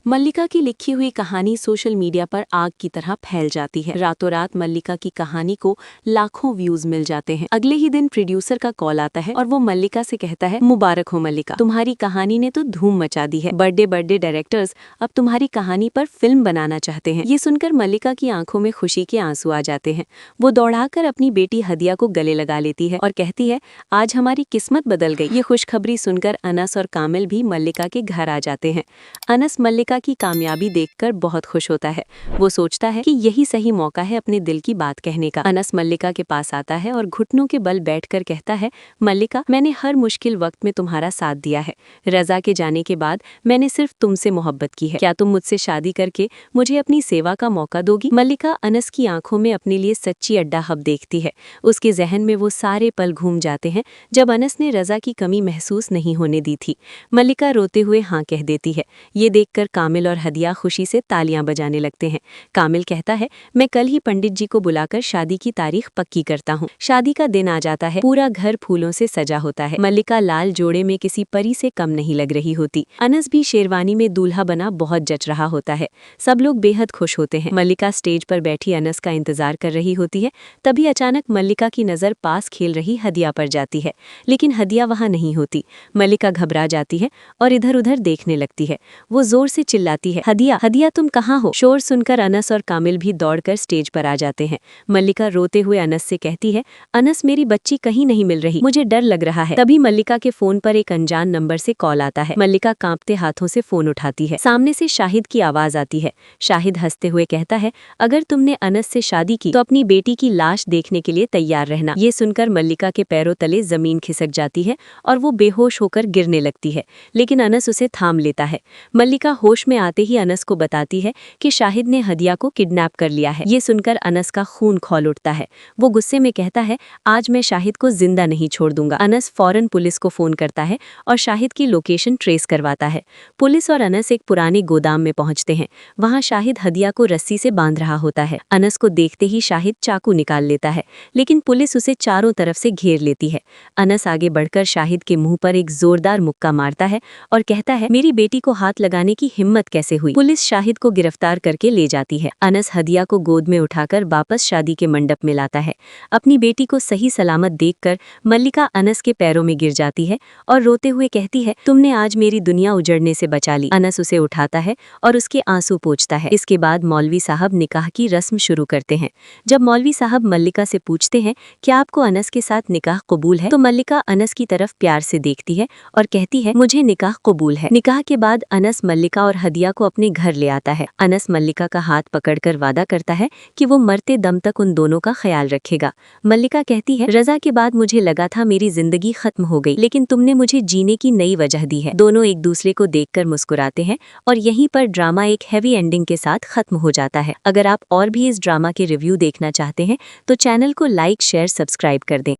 मल्लिका की लिखी हुई कहानी सोशल मीडिया पर आग की तरह फैल जाती है। रातों रात मल्लिका की कहानी को लाखों व्यूज मिल जाते हैं। अगले ही दिन प्रोड्यूसर का कॉल आता है और वो मल्लिका से कहता है, मुबारक हो मल्लिका, तुम्हारी कहानी ने तो धूम मचा दी है। बड़े बड़े डायरेक्टर्स अब तुम्हारी कहानी पर फिल्म बनाना चाहते हैं। ये सुनकर मल्लिका की आंखों में खुशी के आंसू आ जाते हैं। वो दौड़ाकर अपनी बेटी हदिया को गले लगा लेती है और कहती है, आज हमारी किस्मत बदल गई। ये खुशखबरी सुनकर अनस और कामिल भी मल्लिका के घर आ जाते हैं। अनस मल्लिका की कामयाबी देखकर बहुत खुश होता है। वो सोचता है कि यही सही मौका है अपने दिल की बात कहने का। अनस मल्लिका के पास आता है और घुटनों के बल बैठकर कहता है, मल्लिका, मैंने हर मुश्किल वक्त में तुम्हारा साथ दिया है। रजा के जाने के बाद मैंने सिर्फ तुमसे मोहब्बत की है। क्या तुम मुझसे शादी करके मुझे अपनी सेवा का मौका दोगी? मल्लिका अनस की आंखों में अपने लिए सच्ची अड्डा हब देखती है। उसके जहन में वो सारे पल घूम जाते हैं जब अनस ने रजा की कमी महसूस नहीं होने दी थी। मल्लिका रोते हुए हाँ कह देती है। ये देखकर कामिल और हदिया खुशी से तालियां बजाने लगते हैं। कामिल कहता है, मैं कल ही पंडित जी को बुलाकर शादी की तारीख पक्की करता हूँ। शादी का दिन आ जाता है। पूरा घर फूलों से सजा होता है। मल्लिका लाल जोड़े में किसी परी से कम नहीं लग रही होती। अनस भी शेरवानी में दूल्हा बना बहुत जच रहा होता है। सब लोग बेहद खुश होते हैं। मल्लिका स्टेज पर बैठी अनस का इंतजार कर रही होती है। तभी अचानक मल्लिका की नजर पास खेल रही हदिया पर जाती है, लेकिन हदिया वहां नहीं होती। मल्लिका घबरा जाती है और इधर उधर देखने लगती है। वो जोर से चिल्लाती है, हदिया, हदिया, तुम कहाँ हो? शोर सुनकर अनस और कामिल भी दौड़कर स्टेज पर आ जाते हैं। मल्लिका रोते हुए अनस से कहती है, अनस, मेरी बच्ची कहीं नहीं मिल रही, मुझे डर लग रहा है। तभी मल्लिका के फोन पर एक अनजान नंबर से कॉल आता है। मल्लिका कांपते हाथों से फोन उठाती है। सामने से शाहिद की आवाज आती है। शाहिद हंसते हुए कहता है, अगर तुमने अनस से शादी की तो अपनी बेटी की लाश देखने के लिए तैयार रहना। ये सुनकर मल्लिका के पैरों तले जमीन खिसक जाती है और वो बेहोश होकर गिरने लगती है, लेकिन अनस उसे थाम लेता है। मल्लिका होश में आते ही अनस को बताती है कि शाहिद ने हदिया को किडनैप कर लिया है। ये सुनकर अनस का खून खौल उठता है। वो गुस्से में कहता है, आज मैं शाहिद को जिंदा नहीं छोड़ दूंगा। अनस फौरन पुलिस को फोन करता है और शाहिद की लोकेशन ट्रेस करवाता है। पुलिस और अनस एक पुराने गोदाम में पहुंचते हैं। वहां शाहिद हदिया को रस्सी से बांध रहा होता है। अनस को देखते ही शाहिद चाकू निकाल लेता है, लेकिन पुलिस उसे चारों तरफ से घेर लेती है। अनस आगे बढ़कर शाहिद के मुंह पर एक जोरदार मुक्का मारता है और कहता है, मेरी बेटी को हाथ लगाने की हिम्मत कैसे हुई? पुलिस शाहिद को गिरफ्तार करके ले जाती है। अनस हदिया को गोद में उठाकर वापस शादी के मंडप में लाता है। अपनी बेटी को सही सलामत देखकर मल्लिका अनस के पैरों में गिर जाती है और रोते हुए कहती है, तुमने आज मेरी दुनिया उजड़ने से बचा ली। अनस उसे उठाता है और उसके आंसू पोंछता है। इसके बाद मौलवी साहब निकाह की रस्म शुरू करते हैं। जब मौलवी साहब मल्लिका से पूछते हैं, क्या आपको अनस के साथ निकाह कबूल है, तो मल्लिका अनस की तरफ प्यार से देखती है और कहती है, मुझे निकाह कबूल है। निकाह के बाद अनस मल्लिका और हदिया को अपने घर ले आता है। अनस मल्लिका का हाथ पकड़कर वादा करता है कि वो मरते दम तक उन दोनों का ख्याल रखेगा। मल्लिका कहती है, रजा के बाद मुझे लगा था मेरी जिंदगी खत्म हो गई, लेकिन तुमने मुझे जीने की नई वजह दी है। दोनों एक दूसरे को देखकर मुस्कुराते हैं और यहीं पर ड्रामा एक हैवी एंडिंग के साथ खत्म हो जाता है। अगर आप और भी इस ड्रामा के रिव्यू देखना चाहते हैं तो चैनल को लाइक, शेयर, सब्सक्राइब कर दें।